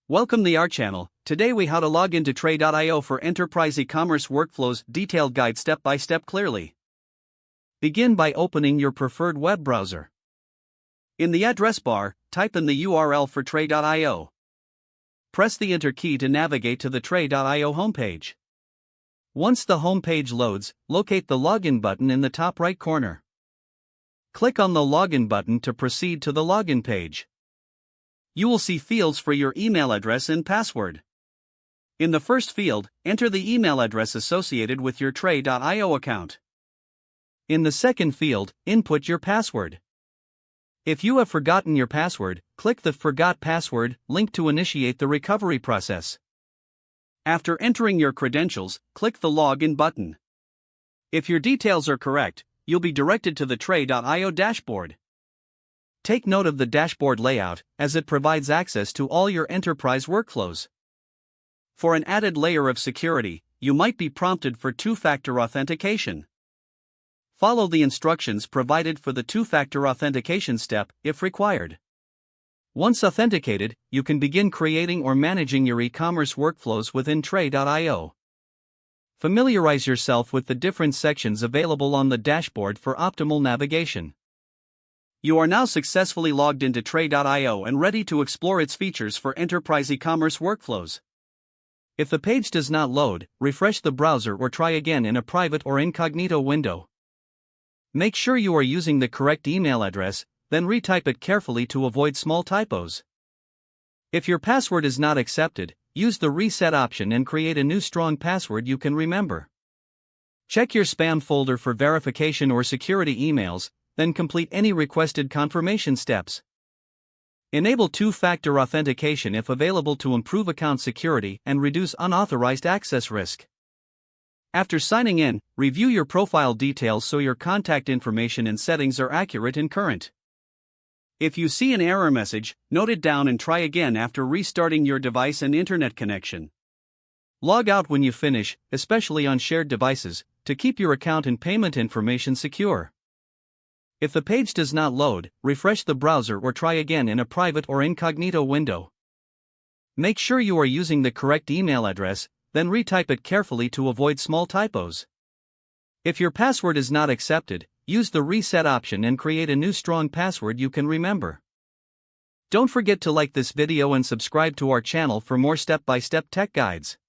Welcome to our channel. Today we how to log into Tray.io for enterprise e-commerce workflows. Detailed guide step by step clearly. Begin by opening your preferred web browser. In the address bar, type in the URL for Tray.io. Press the Enter key to navigate to the Tray.io homepage. Once the homepage loads, locate the Login button in the top right corner. Click on the Login button to proceed to the login page. You will see fields for your email address and password. In the first field, enter the email address associated with your Tray.io account. In the second field, input your password. If you have forgotten your password, click the Forgot Password link to initiate the recovery process. After entering your credentials, click the Login button. If your details are correct, you'll be directed to the Tray.io dashboard. Take note of the dashboard layout, as it provides access to all your enterprise workflows. For an added layer of security, you might be prompted for two-factor authentication. Follow the instructions provided for the two-factor authentication step, if required. Once authenticated, you can begin creating or managing your e-commerce workflows within Tray.io. Familiarize yourself with the different sections available on the dashboard for optimal navigation. You are now successfully logged into Tray.io and ready to explore its features for enterprise e-commerce workflows. If the page does not load, refresh the browser or try again in a private or incognito window. Make sure you are using the correct email address, then retype it carefully to avoid small typos. If your password is not accepted, use the reset option and create a new strong password you can remember. Check your spam folder for verification or security emails, then complete any requested confirmation steps. Enable two-factor authentication if available to improve account security and reduce unauthorized access risk. After signing in, review your profile details so your contact information and settings are accurate and current. If you see an error message, note it down and try again after restarting your device and internet connection. Log out when you finish, especially on shared devices, to keep your account and payment information secure. If the page does not load, refresh the browser or try again in a private or incognito window. Make sure you are using the correct email address, then retype it carefully to avoid small typos. If your password is not accepted, use the reset option and create a new strong password you can remember. Don't forget to like this video and subscribe to our channel for more step-by-step tech guides.